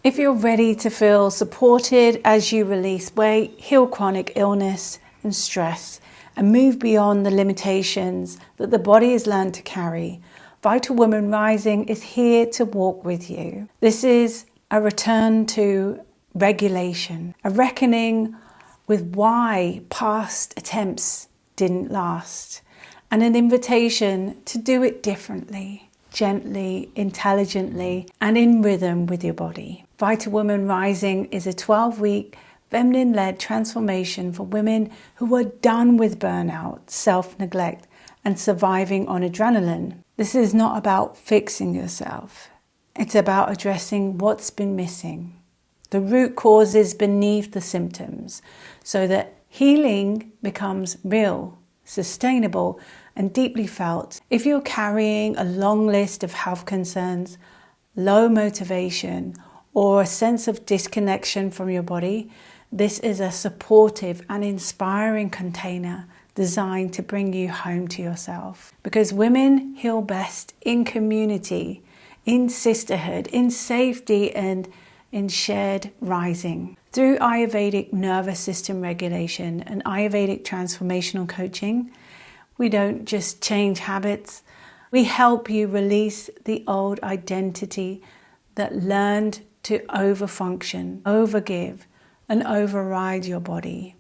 If you're ready to feel supported as you release weight, heal chronic illness and stress, and move beyond the limitations that the body has learned to carry, Vital Woman Rising is here to walk with you. This is a return to regulation, a reckoning with why past attempts didn't last, and an invitation to do it differently, gently, intelligently, and in rhythm with your body. Vital Woman Rising is a 12-week feminine-led transformation for women who are done with burnout, self-neglect, and surviving on adrenaline. This is not about fixing yourself. It's about addressing what's been missing, the root causes beneath the symptoms, so that healing becomes real, sustainable, and deeply felt. If you're carrying a long list of health concerns, low motivation, or a sense of disconnection from your body, this is a supportive and inspiring container designed to bring you home to yourself. Because women heal best in community, in sisterhood, in safety, and in shared rising. Through Ayurvedic nervous system regulation and Ayurvedic transformational coaching, we don't just change habits, we help you release the old identity that learned to overfunction, overgive, and override your body,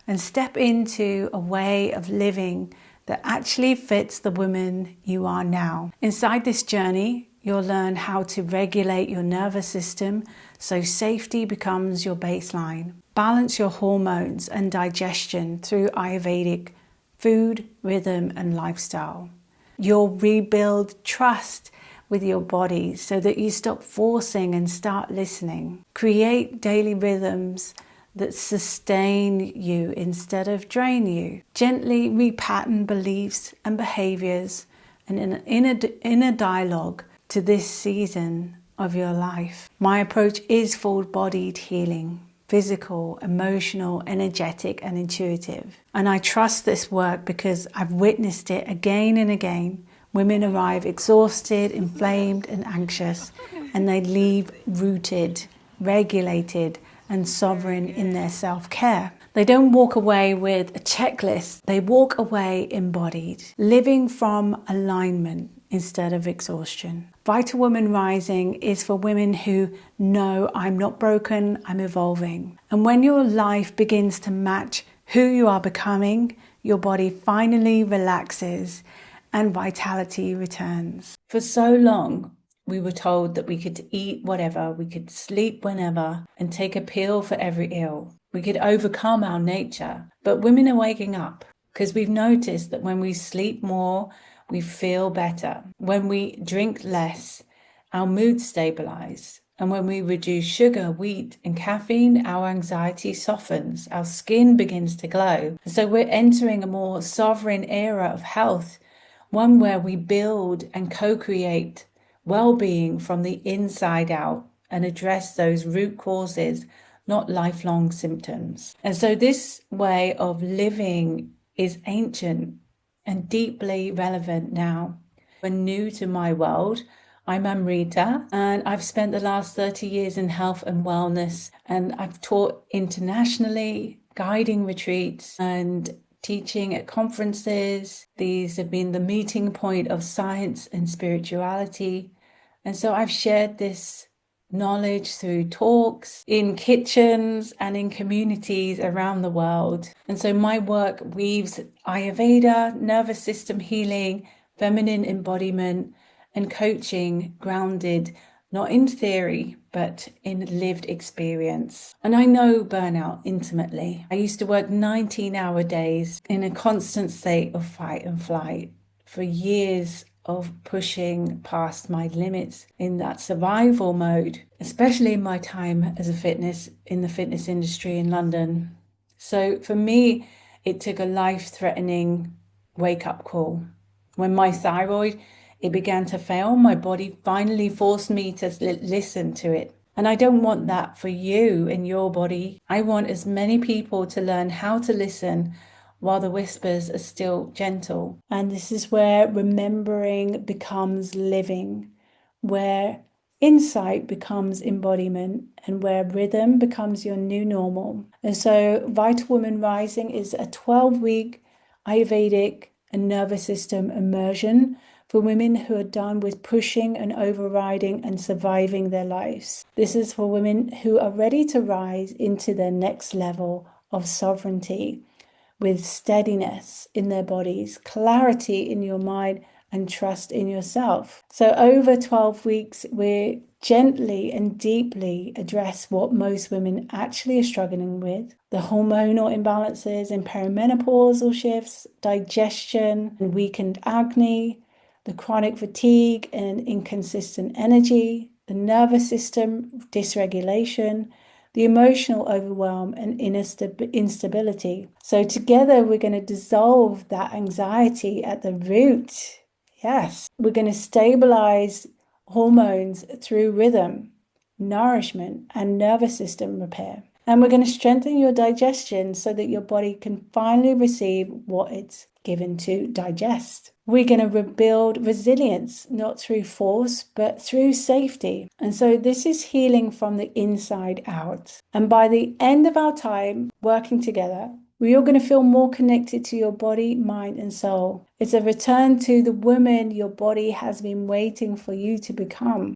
and step into a way of living that actually fits the woman you are now. Inside this journey, you'll learn how to regulate your nervous system so safety becomes your baseline. Balance your hormones and digestion through Ayurvedic food, rhythm, and lifestyle. You'll rebuild trust with your body so that you stop forcing and start listening. Create daily rhythms that sustain you instead of drain you. Gently repattern beliefs and behaviors and in an inner dialogue to this season of your life. My approach is full-bodied healing, physical, emotional, energetic, and intuitive. And I trust this work because I've witnessed it again and again. Women arrive exhausted, inflamed, and anxious, and they leave rooted, regulated, and sovereign in their self-care. They don't walk away with a checklist. They walk away embodied, living from alignment instead of exhaustion. Vital Woman Rising is for women who know I'm not broken, I'm evolving. And when your life begins to match who you are becoming, your body finally relaxes and vitality returns. For so long, we were told that we could eat whatever, we could sleep whenever, and take a pill for every ill. We could overcome our nature. But women are waking up because we've noticed that when we sleep more, we feel better. When we drink less, our mood stabilizes. And when we reduce sugar, wheat, and caffeine, our anxiety softens. Our skin begins to glow. And so we're entering a more sovereign era of health, one where we build and co-create well-being from the inside out and address those root causes, not lifelong symptoms. And so this way of living is ancient and deeply relevant now. When new to my world, I'm Amrita, and I've spent the last 30 years in health and wellness, and I've taught internationally, guiding retreats and teaching at conferences. These have been the meeting point of science and spirituality. And so I've shared this knowledge through talks, in kitchens, and in communities around the world. And so my work weaves Ayurveda, nervous system healing, feminine embodiment, and coaching grounded not in theory, but in lived experience. And I know burnout intimately. I used to work 19-hour days in a constant state of fight and flight for years of pushing past my limits in that survival mode, especially in my time as in the fitness industry in London. So for me, it took a life-threatening wake-up call. When my thyroid, it began to fail, my body finally forced me to listen to it. And I don't want that for you and your body. I want as many people to learn how to listen while the whispers are still gentle. And this is where remembering becomes living, where insight becomes embodiment, and where rhythm becomes your new normal. And so Vital Woman Rising is a 12-week Ayurvedic and nervous system immersion for women who are done with pushing and overriding and surviving their lives. This is for women who are ready to rise into their next level of sovereignty with steadiness in their bodies, clarity in your mind, and trust in yourself. So over 12 weeks, we gently and deeply address what most women actually are struggling with: the hormonal imbalances and perimenopausal shifts, digestion and weakened acne, the chronic fatigue and inconsistent energy, the nervous system dysregulation, the emotional overwhelm and instability. So together we're going to dissolve that anxiety at the root. Yes, we're going to stabilize hormones through rhythm, nourishment, and nervous system repair. And we're going to strengthen your digestion so that your body can finally receive what it's given to digest. We're going to rebuild resilience, not through force, but through safety. And so this is healing from the inside out. And by the end of our time working together, we are going to feel more connected to your body, mind, and soul. It's a return to the woman your body has been waiting for you to become.